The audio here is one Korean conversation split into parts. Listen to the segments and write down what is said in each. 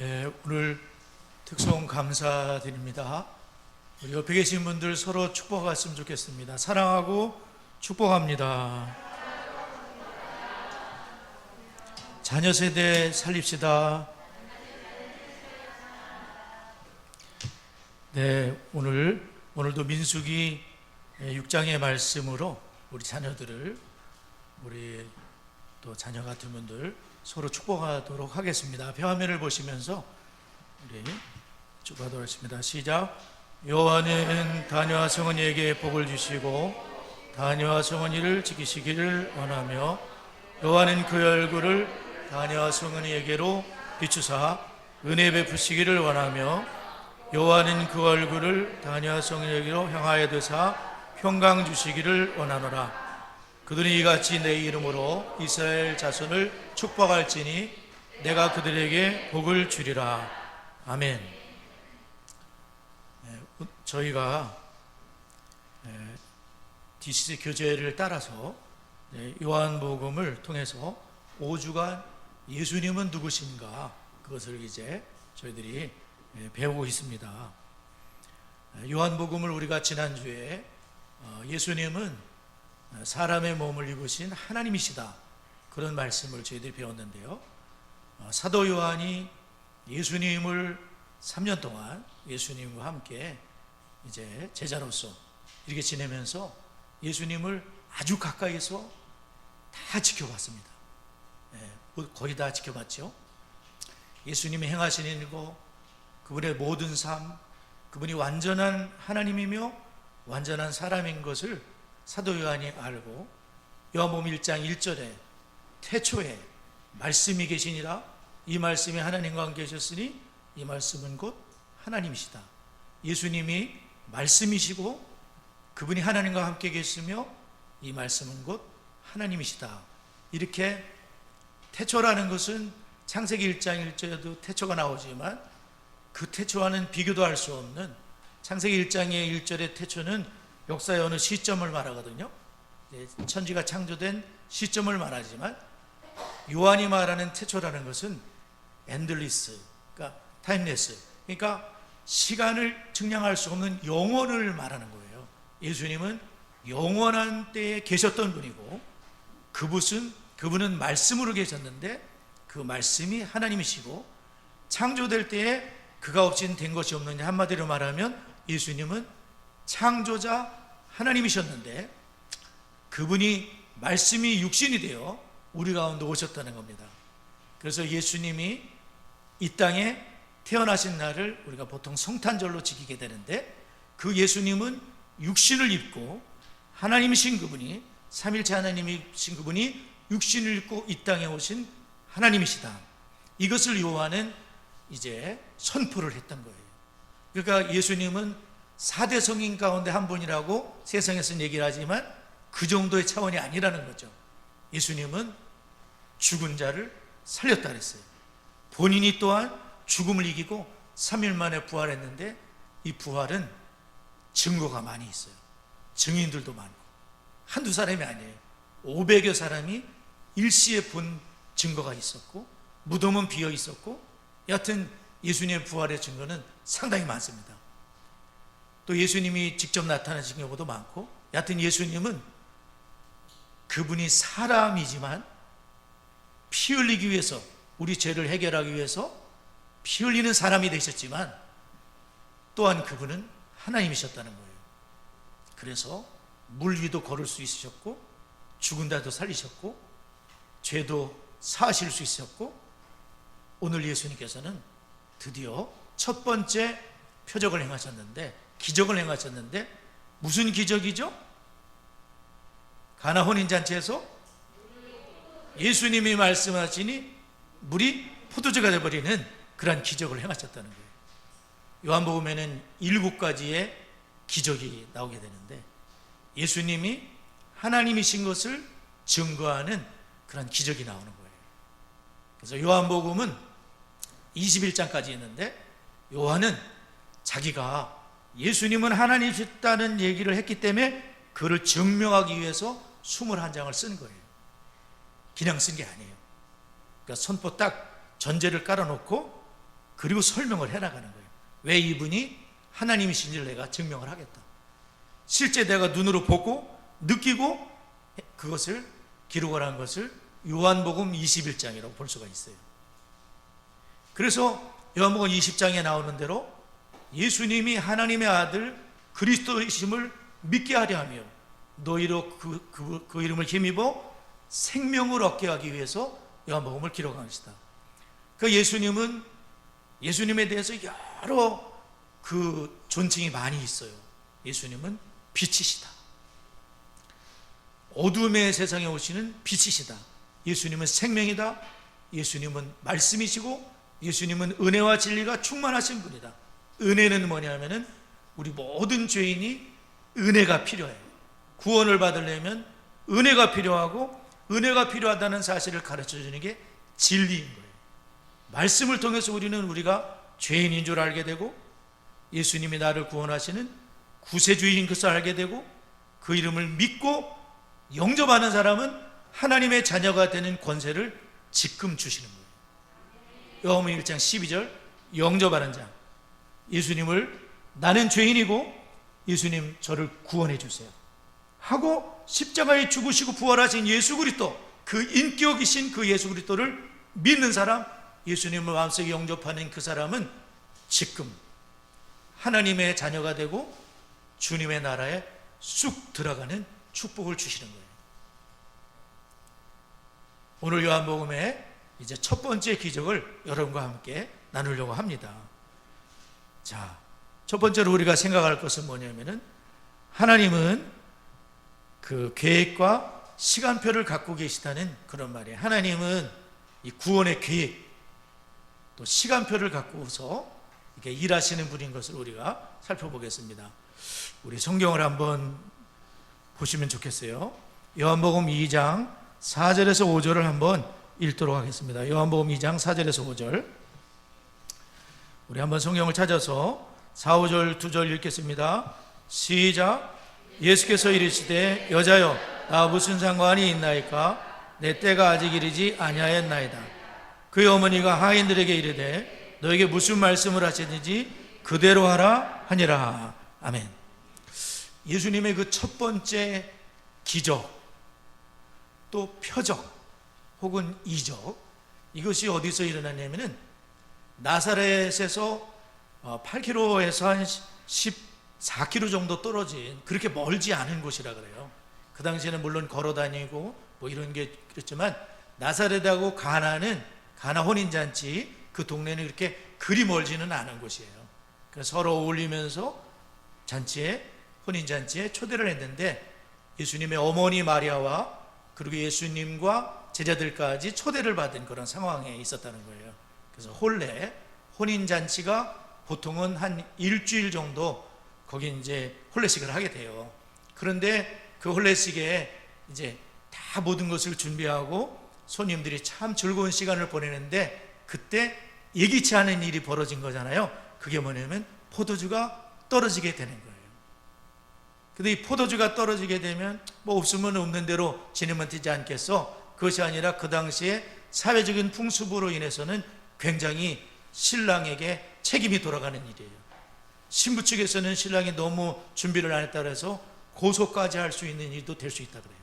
오늘 특송 감사드립니다. 우리 옆에 계신 분들 서로 축복했으면 좋겠습니다. 사랑하고 축복합니다. 자녀 세대 살립시다. 네, 오늘도 민수기 6장의 말씀으로 우리 자녀들을, 우리 또 자녀 같은 분들 서로 축복하도록 하겠습니다. 앞에 화면을 보시면서 우리 축복하도록 하겠습니다. 시작. 여호와는 다니와 성은이에게 복을 주시고 다니와 성은이를 지키시기를 원하며 여호와는 그의 얼굴을 다니와 성은이에게로 비추사 은혜 베푸시기를 원하며 여호와는 그 얼굴을 다니와 성은이에게로 향하여 드사 평강 주시기를 원하노라. 그들이 이같이 내 이름으로 이스라엘 자손을 축복할지니 내가 그들에게 복을 주리라. 아멘. 저희가 DCC 교재를 따라서 요한복음을 통해서 5주간 예수님은 누구신가, 그것을 이제 저희들이 배우고 있습니다. 요한복음을 우리가 지난주에 예수님은 사람의 몸을 입으신 하나님이시다, 그런 말씀을 저희들이 배웠는데요. 사도 요한이 예수님을 3년 동안 예수님과 함께 이제 제자로서 이렇게 지내면서 예수님을 아주 가까이서 다 지켜봤습니다. 거의 다 지켜봤죠. 예수님이 행하시는 거, 그분의 모든 삶, 그분이 완전한 하나님이며 완전한 사람인 것을 사도 요한이 알고 요한복음 1장 1절에 태초에 말씀이 계시니라, 이 말씀이 하나님과 함께 계셨으니 이 말씀은 곧 하나님이시다. 예수님이 말씀이시고 그분이 하나님과 함께 계시며 이 말씀은 곧 하나님이시다. 이렇게 태초라는 것은 창세기 1장 1절에도 태초가 나오지만 그 태초와는 비교도 할 수 없는, 창세기 1장의 1절의 태초는 역사의 어느 시점을 말하거든요. 천지가 창조된 시점을 말하지만 요한이 말하는 태초라는 것은 엔들리스, 그러니까 타임레스, 그러니까 시간을 측량할 수 없는 영원을 말하는 거예요. 예수님은 영원한 때에 계셨던 분이고 그분은 말씀으로 계셨는데 그 말씀이 하나님이시고 창조될 때에 그가 없이는 된 것이 없느냐, 한마디로 말하면 예수님은 창조자 하나님이셨는데 그분이 말씀이 육신이 되어 우리 가운데 오셨다는 겁니다. 그래서 예수님이 이 땅에 태어나신 날을 우리가 보통 성탄절로 지키게 되는데, 그 예수님은 육신을 입고 하나님이신 그분이, 삼일체 하나님이신 그분이 육신을 입고 이 땅에 오신 하나님이시다. 이것을 요한은 이제 선포를 했던 거예요. 그러니까 예수님은 4대 성인 가운데 한 분이라고 세상에서는 얘기를 하지만 그 정도의 차원이 아니라는 거죠. 예수님은 죽은 자를 살렸다 그랬어요. 본인이 또한 죽음을 이기고 3일 만에 부활했는데 이 부활은 증거가 많이 있어요. 증인들도 많고, 한두 사람이 아니에요. 500여 사람이 일시에 본 증거가 있었고 무덤은 비어 있었고, 여하튼 예수님의 부활의 증거는 상당히 많습니다. 또 예수님이 직접 나타나신 경우도 많고, 여하튼 예수님은 그분이 사람이지만 피 흘리기 위해서, 우리 죄를 해결하기 위해서 피 흘리는 사람이 되셨지만 또한 그분은 하나님이셨다는 거예요. 그래서 물 위도 걸을 수 있으셨고 죽은 자도 살리셨고 죄도 사하실 수 있었고, 오늘 예수님께서는 드디어 첫 번째 표적을 행하셨는데, 기적을 행하셨는데, 무슨 기적이죠? 가나 혼인잔치에서 예수님이 말씀하시니 물이 포도주가 되어버리는 그러한 기적을 행하셨다는 거예요. 요한복음에는 7가지의 기적이 나오게 되는데 예수님이 하나님이신 것을 증거하는 그런 기적이 나오는 거예요. 그래서 요한복음은 21장까지 있는데 요한은 자기가 예수님은 하나님이셨다는 얘기를 했기 때문에 그를 증명하기 위해서 21장을 쓴 거예요. 그냥 쓴 게 아니에요. 그러니까 선포 딱 전제를 깔아놓고 그리고 설명을 해나가는 거예요. 왜 이분이 하나님이신지를 내가 증명을 하겠다. 실제 내가 눈으로 보고 느끼고 그것을 기록을 한 것을 요한복음 21장이라고 볼 수가 있어요. 그래서 요한복음 20장에 나오는 대로 예수님이 하나님의 아들 그리스도이심을 믿게 하려 하며 너희로 그 이름을 힘입어 생명을 얻게 하기 위해서 요한복음을 기록한 것이다. 그 예수님에 대해서 여러 그 존칭이 많이 있어요. 예수님은 빛이시다. 어둠의 세상에 오시는 빛이시다. 예수님은 생명이다. 예수님은 말씀이시고 예수님은 은혜와 진리가 충만하신 분이다. 은혜는 뭐냐면은 우리 모든 죄인이 은혜가 필요해요. 구원을 받으려면 은혜가 필요하고 은혜가 필요하다는 사실을 가르쳐 주는 게 진리인 거예요. 말씀을 통해서 우리가 죄인인 줄 알게 되고 예수님이 나를 구원하시는 구세주인 것을 알게 되고 그 이름을 믿고 영접하는 사람은 하나님의 자녀가 되는 권세를 지금 주시는 거예요. 요한복음 1장 12절 영접하는 자, 예수님을 나는 죄인이고 예수님 저를 구원해 주세요 하고 십자가에 죽으시고 부활하신 예수 그리스도, 그 인격이신 그 예수 그리스도를 믿는 사람, 예수님을 마음속에 영접하는 그 사람은 지금 하나님의 자녀가 되고 주님의 나라에 쑥 들어가는 축복을 주시는 거예요. 오늘 요한복음의 이제 첫 번째 기적을 여러분과 함께 나누려고 합니다. 자, 첫 번째로 우리가 생각할 것은 뭐냐면은 하나님은 그 계획과 시간표를 갖고 계시다는 그런 말이에요. 하나님은 이 구원의 계획 또 시간표를 갖고서 이렇게 일하시는 분인 것을 우리가 살펴보겠습니다. 우리 성경을 한번 보시면 좋겠어요. 요한복음 2장 4절에서 5절을 한번 읽도록 하겠습니다. 요한복음 2장 4절에서 5절. 우리 한번 성경을 찾아서 4, 5절 2절 읽겠습니다. 시작. 예수께서 이르시되 여자여 나 무슨 상관이 있나이까 내 때가 아직 이르지 아니하였나이다. 그의 어머니가 하인들에게 이르되 너에게 무슨 말씀을 하셨는지 그대로 하라 하니라. 아멘. 예수님의 그 첫 번째 기적 또 표적 혹은 이적, 이것이 어디서 일어났냐면은 나사렛에서 8km에서 한 14km 정도 떨어진 그렇게 멀지 않은 곳이라 그래요. 그 당시에는 물론 걸어 다니고 뭐 이런 게 그랬지만 나사렛하고 가나는 가나 혼인잔치 그 동네는 그렇게 그리 멀지는 않은 곳이에요. 그래서 서로 어울리면서 혼인잔치에 초대를 했는데 예수님의 어머니 마리아와 그리고 예수님과 제자들까지 초대를 받은 그런 상황에 있었다는 거예요. 그래서 혼인잔치가 보통은 한 일주일 정도 거기 이제 혼례식을 하게 돼요. 그런데 그 혼례식에 이제 다 모든 것을 준비하고 손님들이 참 즐거운 시간을 보내는데 그때 예기치 않은 일이 벌어진 거잖아요. 그게 뭐냐면 포도주가 떨어지게 되는 거예요. 근데 이 포도주가 떨어지게 되면 뭐 없으면 없는 대로 지내면 되지 않겠어? 그것이 아니라 그 당시에 사회적인 풍습으로 인해서는 굉장히 신랑에게 책임이 돌아가는 일이에요. 신부 측에서는 신랑이 너무 준비를 안 했다 그래서 고소까지 할 수 있는 일도 될 수 있다 그래요.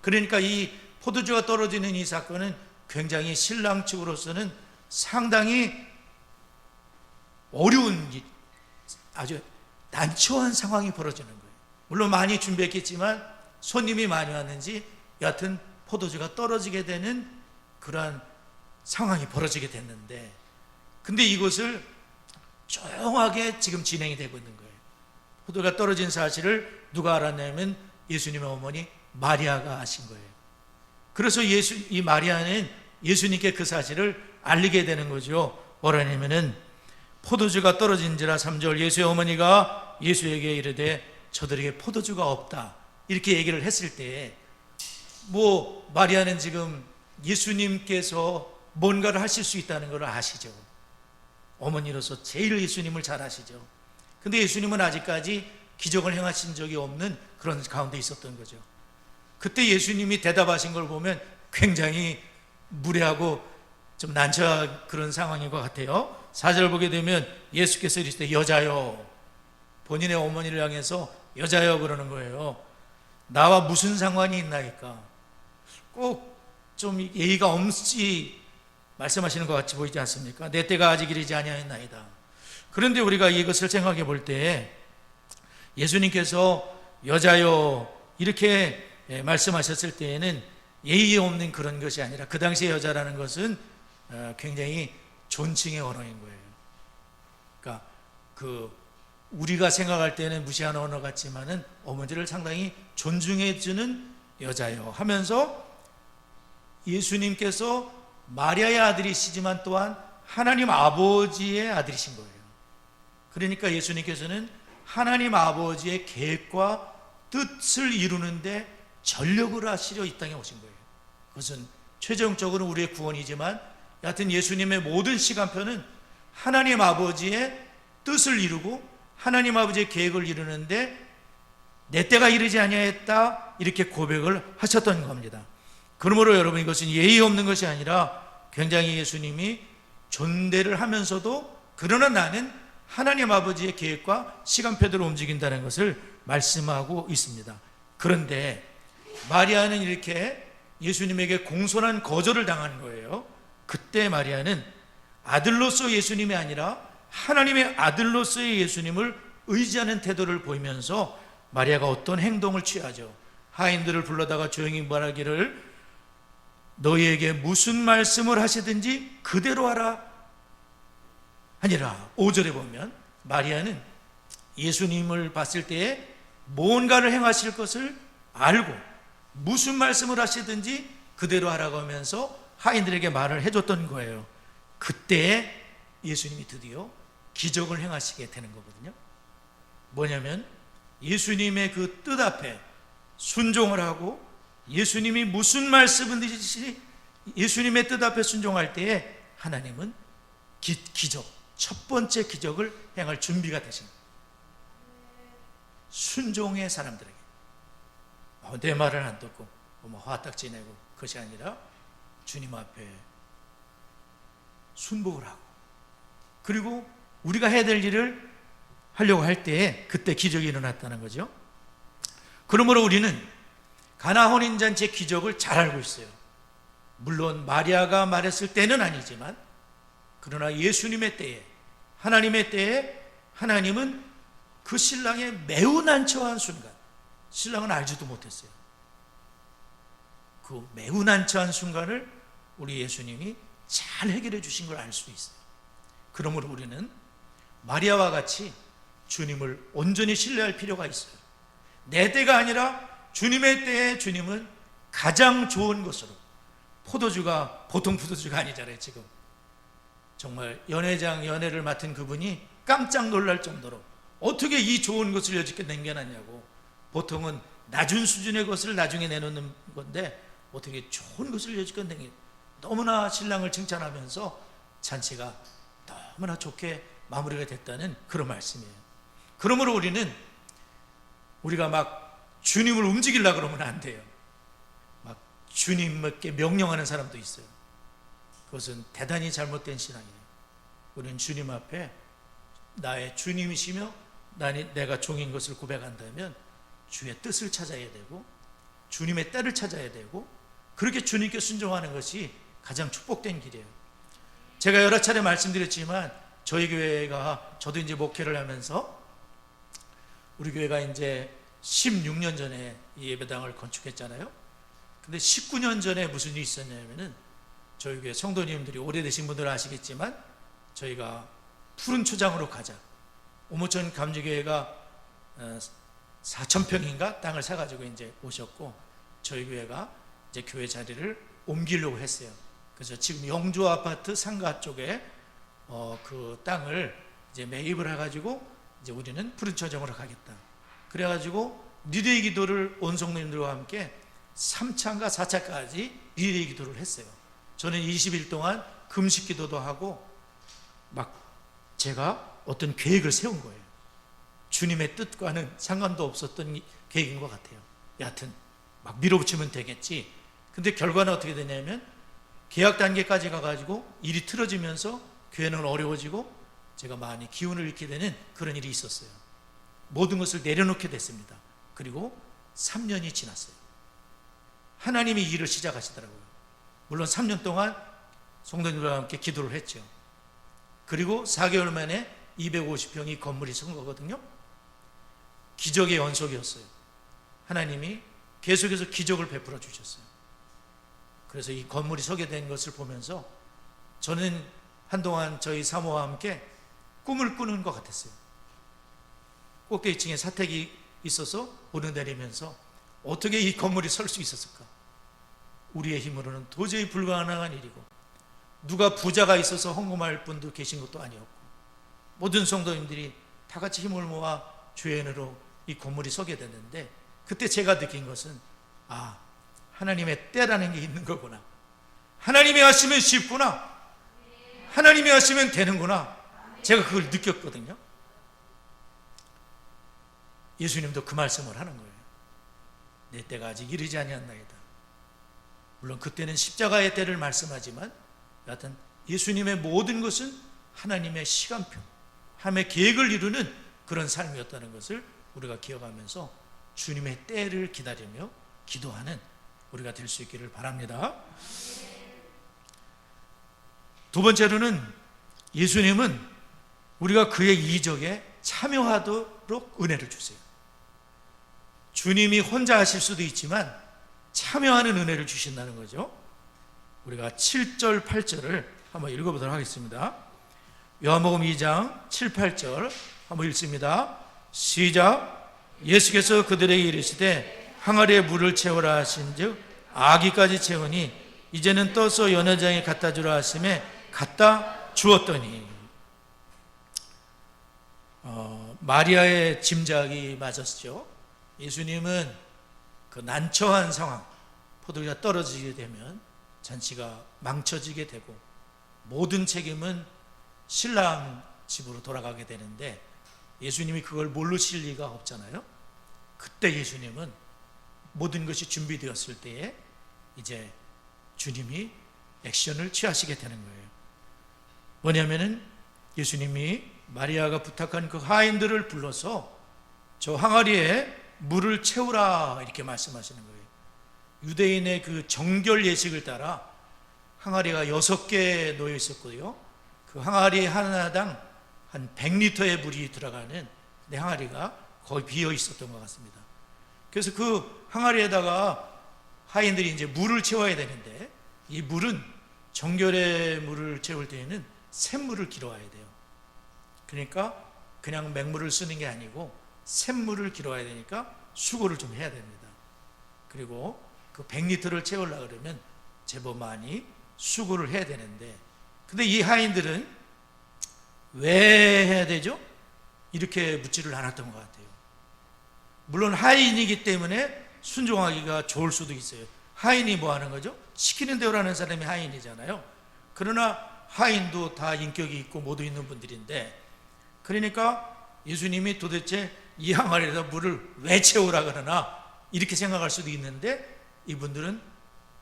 그러니까 이 포도주가 떨어지는 이 사건은 굉장히 신랑 측으로서는 상당히 어려운 아주 난처한 상황이 벌어지는 거예요. 물론 많이 준비했겠지만 손님이 많이 왔는지 여하튼 포도주가 떨어지게 되는 그러한 상황이 벌어지게 됐는데, 근데 이것을 조용하게 지금 진행이 되고 있는 거예요. 포도가 떨어진 사실을 누가 알았냐면 예수님의 어머니 마리아가 아신 거예요. 그래서 이 마리아는 예수님께 그 사실을 알리게 되는 거죠. 뭐라냐면은 포도주가 떨어진지라 3절 예수의 어머니가 예수에게 이르되 저들에게 포도주가 없다 이렇게 얘기를 했을 때 뭐 마리아는 지금 예수님께서 뭔가를 하실 수 있다는 걸 아시죠. 어머니로서 제일 예수님을 잘 아시죠. 근데 예수님은 아직까지 기적을 행하신 적이 없는 그런 가운데 있었던 거죠. 그때 예수님이 대답하신 걸 보면 굉장히 무례하고 좀 난처한 그런 상황인 것 같아요. 4절 보게 되면 예수께서 이르시되 여자여, 본인의 어머니를 향해서 여자여 그러는 거예요. 나와 무슨 상관이 있나이까? 꼭 좀 예의가 엄지 말씀하시는 것 같이 보이지 않습니까? 내 때가 아직 이르지 아니하였나이다. 그런데 우리가 이것을 생각해 볼 때 예수님께서 여자여 이렇게 말씀하셨을 때에는 예의 없는 그런 것이 아니라 그 당시의 여자라는 것은 굉장히 존칭의 언어인 거예요. 그러니까 우리가 생각할 때는 무시한 언어 같지만은 어머니를 상당히 존중해주는 여자요 하면서 예수님께서 마리아의 아들이시지만 또한 하나님 아버지의 아들이신 거예요. 그러니까 예수님께서는 하나님 아버지의 계획과 뜻을 이루는데 전력을 하시려 이 땅에 오신 거예요. 그것은 최종적으로 우리의 구원이지만 여하튼 예수님의 모든 시간표는 하나님 아버지의 뜻을 이루고 하나님 아버지의 계획을 이루는데 내 때가 이르지 아니하였다 이렇게 고백을 하셨던 겁니다. 그러므로 여러분 이것은 예의 없는 것이 아니라 굉장히 예수님이 존대를 하면서도 그러나 나는 하나님 아버지의 계획과 시간표대로 움직인다는 것을 말씀하고 있습니다. 그런데 마리아는 이렇게 예수님에게 공손한 거절을 당한 거예요. 그때 마리아는 아들로서 예수님이 아니라 하나님의 아들로서의 예수님을 의지하는 태도를 보이면서 마리아가 어떤 행동을 취하죠. 하인들을 불러다가 조용히 말하기를 너희에게 무슨 말씀을 하시든지 그대로 하라 아니라 5절에 보면 마리아는 예수님을 봤을 때에 뭔가를 행하실 것을 알고 무슨 말씀을 하시든지 그대로 하라고 하면서 하인들에게 말을 해줬던 거예요. 그때 예수님이 드디어 기적을 행하시게 되는 거거든요. 뭐냐면 예수님의 그 뜻 앞에 순종을 하고 예수님이 무슨 말씀을 드시니 예수님의 뜻 앞에 순종할 때에 하나님은 기적, 첫 번째 기적을 행할 준비가 되신 거예요. 순종의 사람들에게 내 말을 안 듣고 화딱지 내고 그것이 아니라 주님 앞에 순복을 하고 그리고 우리가 해야 될 일을 하려고 할 때에 그때 기적이 일어났다는 거죠. 그러므로 우리는 가나 혼인잔치의 기적을 잘 알고 있어요. 물론 마리아가 말했을 때는 아니지만 그러나 예수님의 때에 하나님의 때에 하나님은 그 신랑의 매우 난처한 순간 신랑은 알지도 못했어요. 그 매우 난처한 순간을 우리 예수님이 잘 해결해 주신 걸 알 수 있어요. 그러므로 우리는 마리아와 같이 주님을 온전히 신뢰할 필요가 있어요. 내 때가 아니라 주님의 때에 주님은 가장 좋은 것으로 포도주가 보통 포도주가 아니잖아요. 지금 정말 연회를 맡은 그분이 깜짝 놀랄 정도로 어떻게 이 좋은 것을 여지껏 남겨놨냐고. 보통은 낮은 수준의 것을 나중에 내놓는 건데 어떻게 좋은 것을 여지껏 남겨. 너무나 신랑을 칭찬하면서 잔치가 너무나 좋게 마무리가 됐다는 그런 말씀이에요. 그러므로 우리가 막 주님을 움직이려고 그러면 안 돼요. 막 주님께 명령하는 사람도 있어요. 그것은 대단히 잘못된 신앙이에요. 우리는 주님 앞에 나의 주님이시며 내가 종인 것을 고백한다면 주의 뜻을 찾아야 되고 주님의 때를 찾아야 되고 그렇게 주님께 순종하는 것이 가장 축복된 길이에요. 제가 여러 차례 말씀드렸지만 저희 교회가 저도 이제 목회를 하면서 우리 교회가 이제 16년 전에 이 예배당을 건축했잖아요. 근데 19년 전에 무슨 일이 있었냐면은 저희 교회 성도님들이 오래되신 분들은 아시겠지만 저희가 푸른 초장으로 가자. 오모천 감리교회가 4,000평인가 땅을 사가지고 이제 오셨고 저희 교회가 이제 교회 자리를 옮기려고 했어요. 그래서 지금 영주 아파트 상가 쪽에 그 땅을 이제 매입을 해가지고 이제 우리는 푸른 초장으로 가겠다. 그래가지고 리레이 기도를 온 성도님들과 함께 3차인가 4차까지 리레이 기도를 했어요. 저는 20일 동안 금식 기도도 하고 막 제가 어떤 계획을 세운 거예요. 주님의 뜻과는 상관도 없었던 계획인 것 같아요. 여하튼 막 밀어붙이면 되겠지. 근데 결과는 어떻게 되냐면 계약 단계까지 가가지고 일이 틀어지면서 교회는 어려워지고 제가 많이 기운을 잃게 되는 그런 일이 있었어요. 모든 것을 내려놓게 됐습니다. 그리고 3년이 지났어요. 하나님이 일을 시작하시더라고요. 물론 3년 동안 성도님들과 함께 기도를 했죠. 그리고 4개월 만에 250평이 건물이 선 거거든요. 기적의 연속이었어요. 하나님이 계속해서 기적을 베풀어 주셨어요. 그래서 이 건물이 서게 된 것을 보면서 저는 한동안 저희 사모와 함께 꿈을 꾸는 것 같았어요. 꼭대기층에 사택이 있어서 오르내리면서 어떻게 이 건물이 설 수 있었을까? 우리의 힘으로는 도저히 불가능한 일이고, 누가 부자가 있어서 헌금할 분도 계신 것도 아니었고, 모든 성도님들이 다 같이 힘을 모아 주연으로 이 건물이 서게 됐는데, 그때 제가 느낀 것은 하나님의 때라는 게 있는 거구나. 하나님이 하시면 쉽구나. 하나님이 하시면 되는구나. 제가 그걸 느꼈거든요. 예수님도 그 말씀을 하는 거예요. 내 때가 아직 이르지 아니하나이다. 물론 그때는 십자가의 때를 말씀하지만 여하튼 예수님의 모든 것은 하나님의 시간표, 하나님의 계획을 이루는 그런 삶이었다는 것을 우리가 기억하면서 주님의 때를 기다리며 기도하는 우리가 될 수 있기를 바랍니다. 두 번째로는 예수님은 우리가 그의 이적에 참여하도록 은혜를 주세요. 주님이 혼자 하실 수도 있지만 참여하는 은혜를 주신다는 거죠. 우리가 7절, 8절을 한번 읽어보도록 하겠습니다. 요한복음 2장 7, 8절 한번 읽습니다. 시작. 예수께서 그들에게 이르시되 항아리에 물을 채우라 하신즉 아기까지 채우니 이제는 떠서 연회장에 갖다 주라 하심에 갖다 주었더니, 마리아의 짐작이 맞았죠. 예수님은 그 난처한 상황, 포도주가 떨어지게 되면 잔치가 망쳐지게 되고 모든 책임은 신랑 집으로 돌아가게 되는데 예수님이 그걸 모르실 리가 없잖아요. 그때 예수님은 모든 것이 준비되었을 때에 이제 주님이 액션을 취하시게 되는 거예요. 뭐냐면은 예수님이 마리아가 부탁한 그 하인들을 불러서 저 항아리에 물을 채우라 이렇게 말씀하시는 거예요. 유대인의 그 정결 예식을 따라 항아리가 6개 놓여 있었고요. 그 항아리 하나당 한 100리터의 물이 들어가는 내 항아리가 거의 비어 있었던 것 같습니다. 그래서 그 항아리에다가 하인들이 이제 물을 채워야 되는데 이 물은 정결의 물을 채울 때에는 샘물을 길어와야 돼요. 그러니까 그냥 맹물을 쓰는 게 아니고 샘물을 길어와야 되니까 수고를 좀 해야 됩니다. 그리고 그 100리터를 채우려고 그러면 제법 많이 수고를 해야 되는데, 근데 이 하인들은 왜 해야 되죠? 이렇게 묻지를 않았던 것 같아요. 물론 하인이기 때문에 순종하기가 좋을 수도 있어요. 하인이 뭐 하는 거죠? 시키는 대로 하는 사람이 하인이잖아요. 그러나 하인도 다 인격이 있고 모두 있는 분들인데, 그러니까 예수님이 도대체 이 항아리에다 물을 왜 채우라 그러나 이렇게 생각할 수도 있는데, 이분들은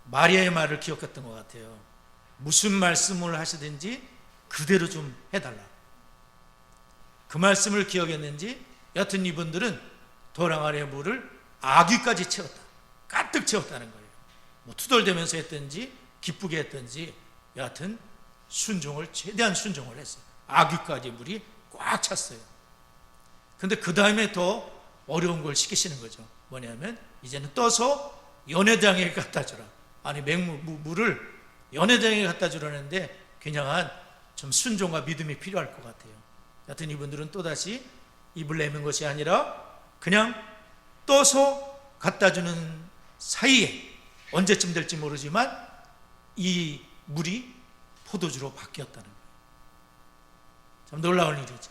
마리아의 말을 기억했던 것 같아요. 무슨 말씀을 하시든지 그대로 좀 해달라. 그 말씀을 기억했는지 여하튼 이분들은 돌 항아리의 물을 아귀까지 채웠다. 가득 채웠다는 거예요. 뭐 투덜대면서 했든지 기쁘게 했든지 여하튼 최대한 순종을 했어요. 아귀까지 물이 꽉 찼어요. 근데 그 다음에 더 어려운 걸 시키시는 거죠. 뭐냐면 이제는 떠서 연회장에 갖다 주라. 아니 물을 연회장에 갖다 주라는데 굉장한 좀 순종과 믿음이 필요할 것 같아요. 여하튼 이분들은 또다시 입을 내민 것이 아니라 그냥 떠서 갖다 주는 사이에 언제쯤 될지 모르지만 이 물이 포도주로 바뀌었다는 거예요. 참 놀라운 일이죠.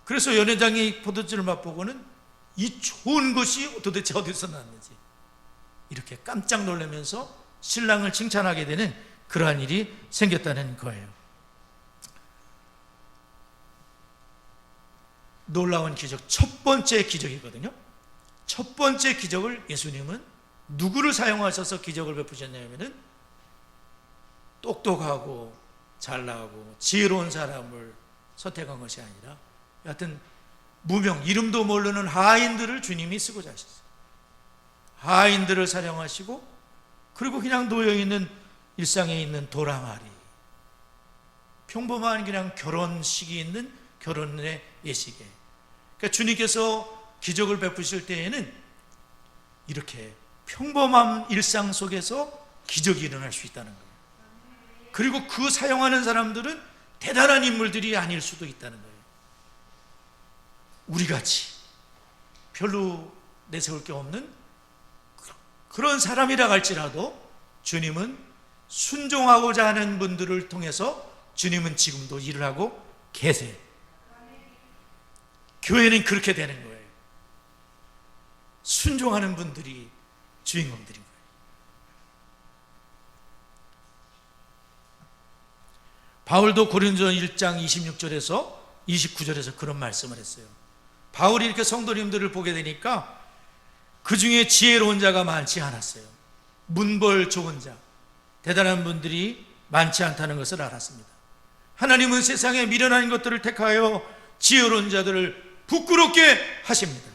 그래서 연회장이 포도주를 맛보고는 이 좋은 것이 도대체 어디서 났는지 이렇게 깜짝 놀라면서 신랑을 칭찬하게 되는 그러한 일이 생겼다는 거예요. 놀라운 기적, 첫 번째 기적이거든요. 첫 번째 기적을 예수님은 누구를 사용하셔서 기적을 베푸셨냐면은 똑똑하고 잘나고 지혜로운 사람을 선택한 것이 아니라 여하튼 무명, 이름도 모르는 하인들을 주님이 쓰고자 하셨어요. 하인들을 사용하시고, 그리고 그냥 놓여있는 일상에 있는 도랑아리, 평범한 그냥 결혼식이 있는 결혼의 예식에, 그러니까 주님께서 기적을 베푸실 때에는 이렇게 평범한 일상 속에서 기적이 일어날 수 있다는 거예요. 그리고 그 사용하는 사람들은 대단한 인물들이 아닐 수도 있다는 거예요. 우리같이 별로 내세울 게 없는 그런 사람이라 할지라도 주님은 순종하고자 하는 분들을 통해서 주님은 지금도 일을 하고 계세요. 교회는 그렇게 되는 거예요. 순종하는 분들이 주인공들인 거예요. 바울도 고린도 1장 26절에서 29절에서 그런 말씀을 했어요. 바울이 이렇게 성도님들을 보게 되니까 그 중에 지혜로운 자가 많지 않았어요. 문벌 좋은 자, 대단한 분들이 많지 않다는 것을 알았습니다. 하나님은 세상에 미련한 것들을 택하여 지혜로운 자들을 부끄럽게 하십니다.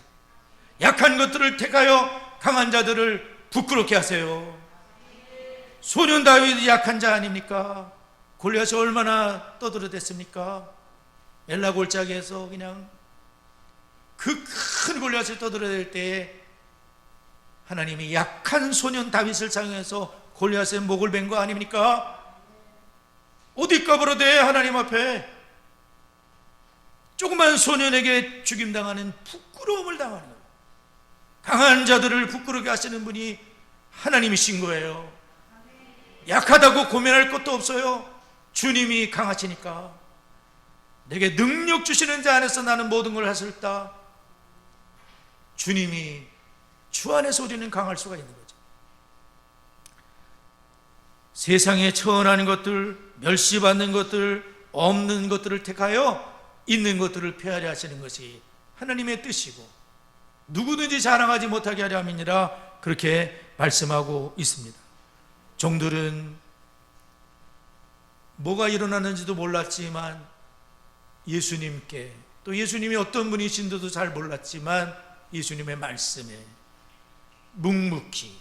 약한 것들을 택하여 강한 자들을 부끄럽게 하세요. 소년 다윗이 약한 자 아닙니까? 골리앗이 얼마나 떠들어댔습니까? 엘라 골짜기에서 그냥 그 큰 골리앗을 떠들어댈 때에 하나님이 약한 소년 다윗을 사용해서 골리앗의 목을 벤 거 아닙니까? 어디 까불어대 하나님 앞에. 조그만 소년에게 죽임당하는 부끄러움을 당하는 거예요. 강한 자들을 부끄럽게 하시는 분이 하나님이신 거예요. 약하다고 고민할 것도 없어요. 주님이 강하시니까. 내게 능력 주시는 자 안에서 나는 모든 걸 할 수 있다. 주님이 주 안에서 우리는 강할 수가 있는 거죠. 세상에 천한 것들, 멸시받는 것들, 없는 것들을 택하여 있는 것들을 폐하려 하시는 것이 하나님의 뜻이고, 누구든지 자랑하지 못하게 하려 함이니라 그렇게 말씀하고 있습니다. 종들은 뭐가 일어나는지도 몰랐지만 예수님께, 또 예수님이 어떤 분이신지도 잘 몰랐지만 예수님의 말씀에 묵묵히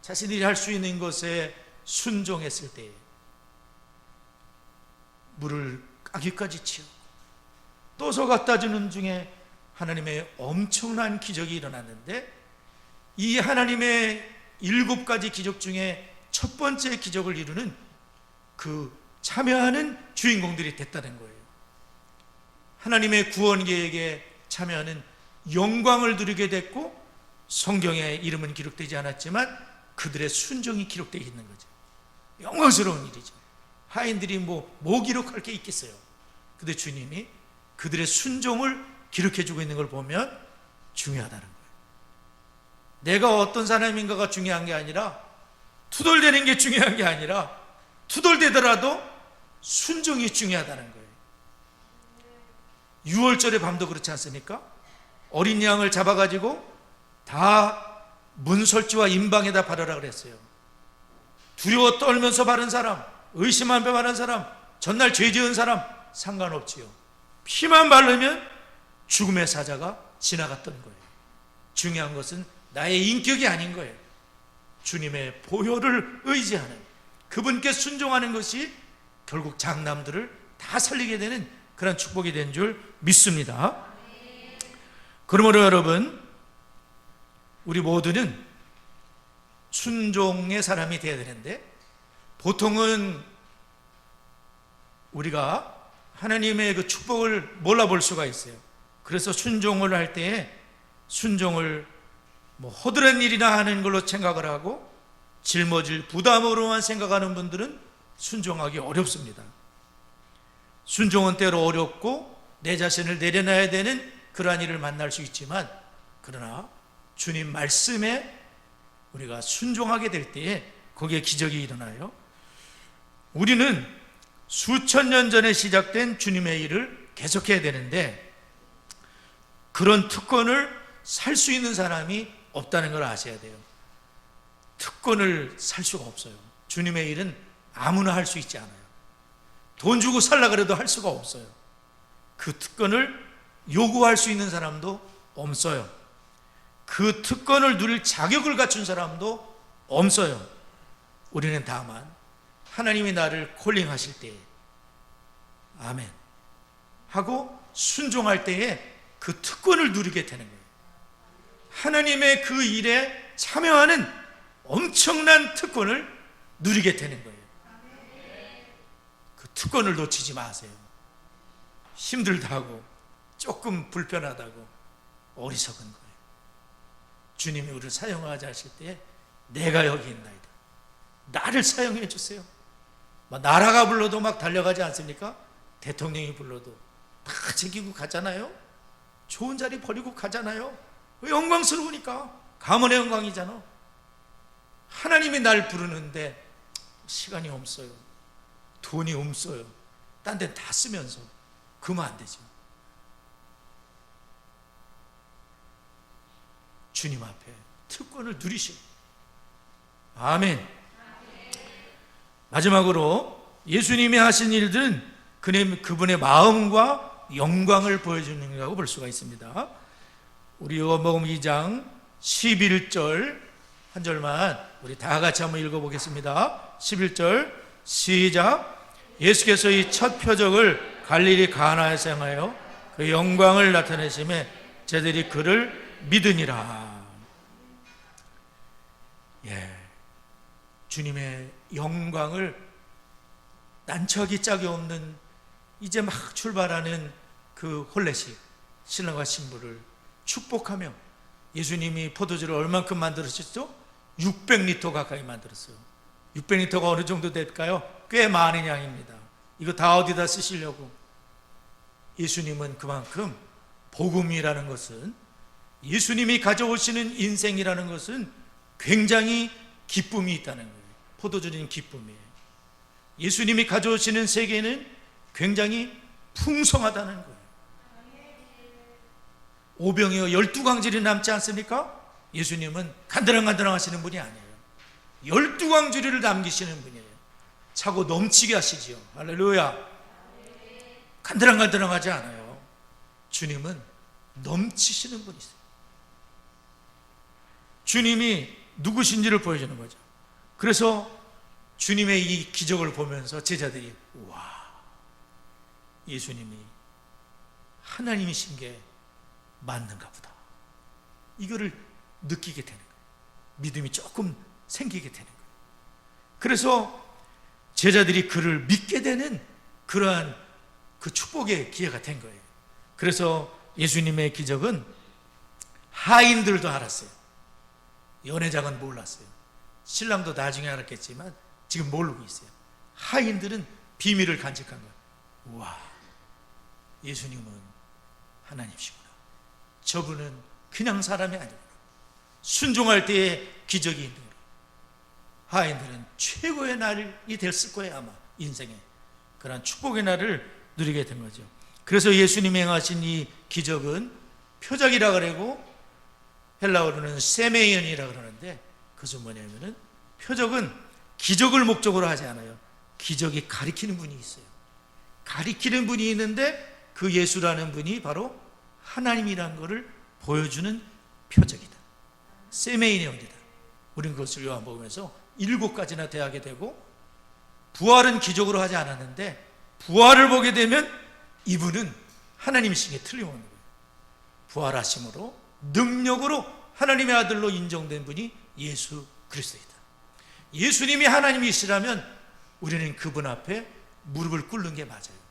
자신들이 할 수 있는 것에 순종했을 때 물을 까기까지 채우고 떠서 갖다 주는 중에 하나님의 엄청난 기적이 일어났는데, 이 하나님의 7가지 기적 중에 첫 번째 기적을 이루는 그 참여하는 주인공들이 됐다는 거예요. 하나님의 구원 계획에 참여하는 영광을 누리게 됐고, 성경에 이름은 기록되지 않았지만 그들의 순종이 기록되어 있는 거죠. 영광스러운 일이죠. 하인들이 뭐 기록할 게 있겠어요. 근데 주님이 그들의 순종을 기록해주고 있는 걸 보면 중요하다는 거예요. 내가 어떤 사람인가가 중요한 게 아니라, 투덜대는 게 중요한 게 아니라, 투덜대더라도 순종이 중요하다는 거예요. 6월절의 밤도 그렇지 않습니까? 어린 양을 잡아가지고 다 문설주와 임방에다 바르라 그랬어요. 두려워 떨면서 바른 사람, 의심한 배 바른 사람, 전날 죄 지은 사람 상관없지요. 피만 바르면 죽음의 사자가 지나갔던 거예요. 중요한 것은 나의 인격이 아닌 거예요. 주님의 보혈을 의지하는, 그분께 순종하는 것이 결국 장남들을 다 살리게 되는 그런 축복이 된 줄 믿습니다. 그러므로 여러분, 우리 모두는 순종의 사람이 되어야 되는데, 보통은 우리가 하나님의 그 축복을 몰라볼 수가 있어요. 그래서 순종을 할 때에 순종을 허드렛 일이나 하는 걸로 생각을 하고, 짊어질 부담으로만 생각하는 분들은 순종하기 어렵습니다. 순종은 때로 어렵고 내 자신을 내려놔야 되는 그러한 일을 만날 수 있지만, 그러나 주님 말씀에 우리가 순종하게 될 때에 거기에 기적이 일어나요. 우리는 수천 년 전에 시작된 주님의 일을 계속해야 되는데, 그런 특권을 살 수 있는 사람이 없다는 걸 아셔야 돼요. 특권을 살 수가 없어요. 주님의 일은 아무나 할 수 있지 않아요. 돈 주고 살라 그래도 할 수가 없어요. 그 특권을 요구할 수 있는 사람도 없어요. 그 특권을 누릴 자격을 갖춘 사람도 없어요. 우리는 다만 하나님이 나를 콜링하실 때에 아멘 하고 순종할 때에 그 특권을 누리게 되는 거예요. 하나님의 그 일에 참여하는 엄청난 특권을 누리게 되는 거예요. 그 특권을 놓치지 마세요. 힘들다고 조금 불편하다고 어리석은 거예요. 주님이 우리를 사용하자 하실 때 내가 여기 있나이다, 나를 사용해 주세요. 나라가 불러도 막 달려가지 않습니까? 대통령이 불러도 다 챙기고 가잖아요. 좋은 자리 버리고 가잖아요. 영광스러우니까. 가문의 영광이잖아. 하나님이 날 부르는데 시간이 없어요, 돈이 없어요, 딴 데 다 쓰면서 그러면 안 되죠. 주님 앞에 특권을 누리시고. 아멘. 마지막으로 예수님이 하신 일들은 그분의 마음과 영광을 보여주는 것이라고 볼 수가 있습니다. 우리 요한복음 2장 11절 한 절만 우리 다 같이 한번 읽어보겠습니다. 11절 시작. 예수께서 이 첫 표적을 갈릴리 가나에서 행하여 그 영광을 나타내심에 저들이 그를 믿으니라. 주님의 영광을 난처하기 짝이 없는 이제 막 출발하는 그 홀레식 신랑과 신부를 축복하며, 예수님이 포도주를 얼만큼 만들으셨죠? 600리터 가까이 만들었어요. 600리터가 어느 정도 될까요? 꽤 많은 양입니다. 이거 다 어디다 쓰시려고? 예수님은 그만큼 복음이라는 것은, 예수님이 가져오시는 인생이라는 것은 굉장히 기쁨이 있다는 거예요. 포도주는 기쁨이에요. 예수님이 가져오시는 세계는 굉장히 풍성하다는 거예요. 오병이어 12광질이 남지 않습니까? 예수님은 간드랑간드랑 하시는 분이 아니에요. 12광주리를 남기시는 분이에요. 차고 넘치게 하시지요. 할렐루야. 간드랑간드랑 하지 않아요. 주님은 넘치시는 분이세요. 주님이 누구신지를 보여주는 거죠. 그래서 주님의 이 기적을 보면서 제자들이 와, 예수님이 하나님이신 게 맞는가 보다, 이거를 느끼게 되는 거예요. 믿음이 조금 생기게 되는 거예요. 그래서 제자들이 그를 믿게 되는 그러한 그 축복의 기회가 된 거예요. 그래서 예수님의 기적은 하인들도 알았어요. 연회장은 몰랐어요. 신랑도 나중에 알았겠지만 지금 모르고 있어요. 하인들은 비밀을 간직한 거예요. 와, 예수님은 하나님이시구나. 저분은 그냥 사람이 아니구나. 순종할 때에 기적이 있는 거예요. 하인들은 최고의 날이 됐을 거예요. 아마 인생에 그런 축복의 날을 누리게 된 거죠. 그래서 예수님이 행하신 이 기적은 표적이라 그러고 헬라어로는 세메이언이라 그러는데, 그것은 뭐냐면은 표적은 기적을 목적으로 하지 않아요. 기적이 가리키는 분이 있어요. 가리키는 분이 있는데 그 예수라는 분이 바로 하나님이라는 것을 보여주는 표적이다. 세메이언이다. 우리는 그것을 요한복음에서 7가지나 대하게 되고, 부활은 기적으로 하지 않았는데 부활을 보게 되면 이분은 하나님이신 게 틀림없는 거예요. 부활하심으로 능력으로 하나님의 아들로 인정된 분이 예수 그리스도이다. 예수님이 하나님이시라면 우리는 그분 앞에 무릎을 꿇는 게 맞아요.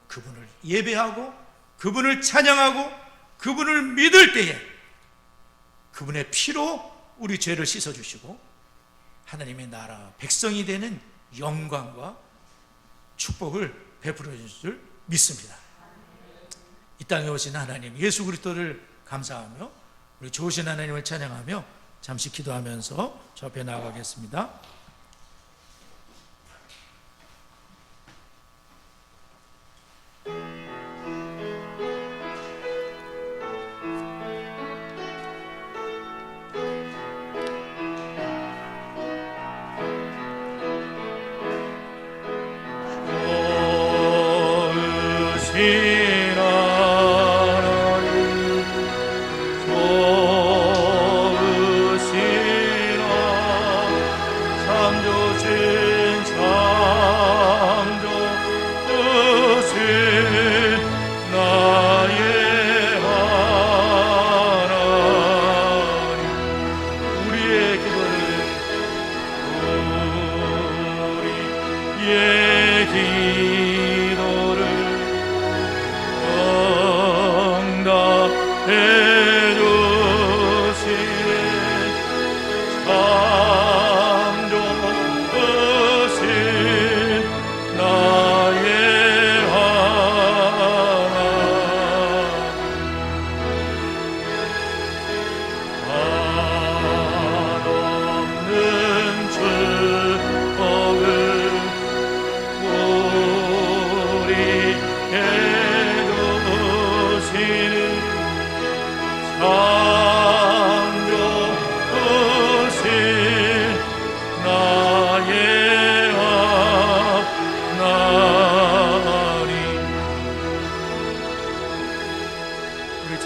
그분을 예배하고 그분을 찬양하고 그분을 믿을 때에 그분의 피로 우리 죄를 씻어주시고 하나님의 나라 백성이 되는 영광과 축복을 베풀어 주실 줄 믿습니다. 이 땅에 오신 하나님 예수 그리스도를 감사하며 우리 좋으신 하나님을 찬양하며 잠시 기도하면서 저 앞에 나아가겠습니다.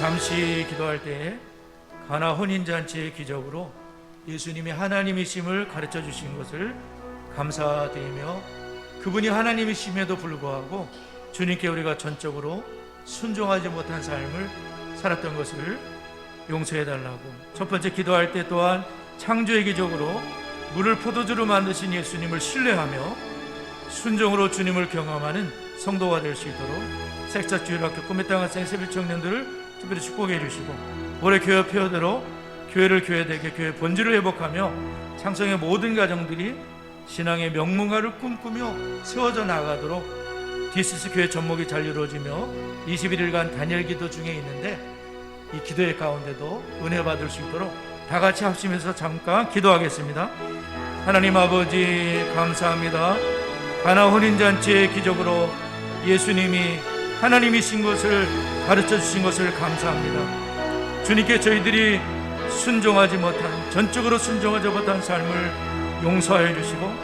잠시 기도할 때 가나 혼인잔치의 기적으로 예수님이 하나님이심을 가르쳐 주신 것을 감사드리며, 그분이 하나님이심에도 불구하고 주님께 우리가 전적으로 순종하지 못한 삶을 살았던 것을 용서해 달라고, 첫 번째 기도할 때 또한 창조의 기적으로 물을 포도주로 만드신 예수님을 신뢰하며 순종으로 주님을 경험하는 성도가 될 수 있도록 색사주일학교 꿈의 땅 학생 새벽 청년들을 특별히 축복해 주시고, 올해 교회 표어대로 교회를 교회되게 교회 본질을 회복하며 창성의 모든 가정들이 신앙의 명문가를 꿈꾸며 세워져 나가도록 디스스 교회 접목이 잘 이루어지며 21일간 단일 기도 중에 있는데, 이 기도의 가운데도 은혜 받을 수 있도록 다 같이 합심해서 잠깐 기도하겠습니다. 하나님 아버지, 감사합니다. 가나 혼인잔치의 기적으로 예수님이 하나님이신 것을 가르쳐 주신 것을 감사합니다. 주님께 저희들이 순종하지 못한, 전적으로 순종하지 못한 삶을 용서하여 주시고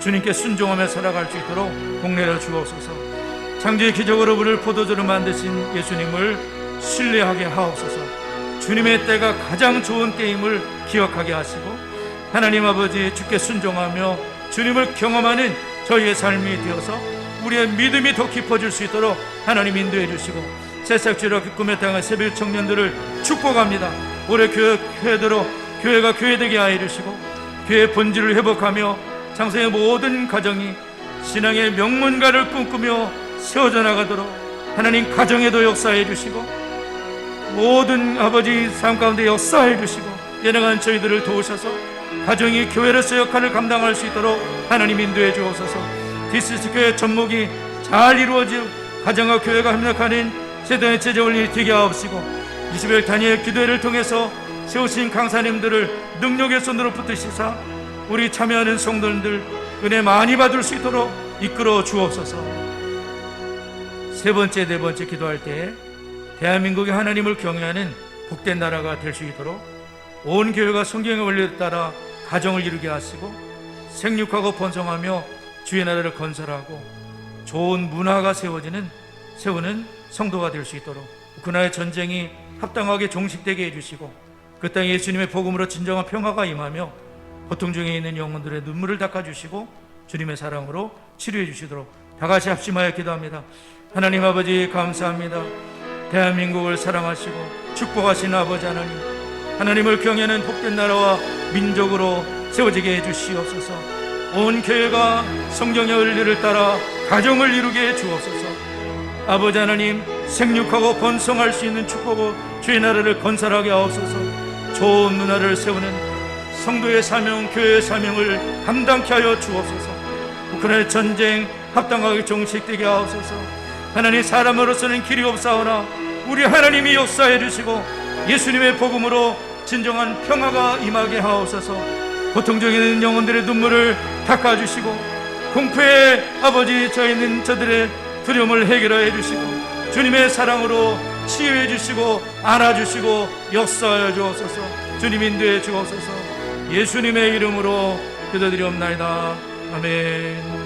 주님께 순종하며 살아갈 수 있도록 복내려 주옵소서. 창조의 기적으로 우리를 포도주로 만드신 예수님을 신뢰하게 하옵소서. 주님의 때가 가장 좋은 때임을 기억하게 하시고, 하나님 아버지, 주께 순종하며 주님을 경험하는 저희의 삶이 되어서 우리의 믿음이 더 깊어질 수 있도록 하나님 인도해 주시고, 새싹주일학교 꿈의 땅의 새벽 청년들을 축복합니다. 올해 교회대로 교회가 교회되게 하여 주시고, 교회의 본질을 회복하며 장성의 모든 가정이 신앙의 명문가를 꿈꾸며 세워져 나가도록 하나님 가정에도 역사해 주시고, 모든 아버지 삶 가운데 역사해 주시고, 연약한 저희들을 도우셔서 가정이 교회로서 역할을 감당할 수 있도록 하나님 인도해 주옵소서. 디스스 교회 접목이 잘 이루어지고 가정과 교회가 협력하는 세상의 제정을 되게 하옵시고, 20일 단위의 기도회를 통해서 세우신 강사님들을 능력의 손으로 붙드시사 우리 참여하는 성도들 은혜 많이 받을 수 있도록 이끌어 주옵소서. 세 번째, 네 번째 기도할 때 대한민국이 하나님을 경외하는 복된 나라가 될 수 있도록 온 교회가 성경의 원리에 따라 가정을 이루게 하시고, 생육하고 번성하며 주의 나라를 건설하고 좋은 문화가 세우는 성도가 될 수 있도록 우크라이나의 전쟁이 합당하게 종식되게 해주시고, 그 땅에 예수님의 복음으로 진정한 평화가 임하며 고통 중에 있는 영혼들의 눈물을 닦아주시고 주님의 사랑으로 치료해 주시도록 다 같이 합심하여 기도합니다. 하나님 아버지, 감사합니다. 대한민국을 사랑하시고 축복하시는 아버지 하나님, 하나님을 경외하는 복된 나라와 민족으로 세워지게 해주시옵소서. 온 교회가 성경의 원리를 따라 가정을 이루게 해주옵소서. 아버지 하나님, 생육하고 번성할 수 있는 축복으로 주의 나라를 건설하게 하옵소서. 좋은 문화를 세우는 성도의 사명, 교회의 사명을 감당케 하여 주옵소서. 우크라이나 전쟁 합당하게 종식되게 하옵소서. 하나님, 사람으로서는 길이 없사오나 우리 하나님이 역사해 주시고 예수님의 복음으로 진정한 평화가 임하게 하옵소서. 고통 중에 있는 영혼들의 눈물을 닦아주시고, 공포의 아버지 저 있는 저들의 두려움을 해결해 주시고 주님의 사랑으로 치유해 주시고 안아주시고 역사하여 주옵소서. 주님 인도해 주옵소서. 예수님의 이름으로 기도드리옵나이다. 아멘.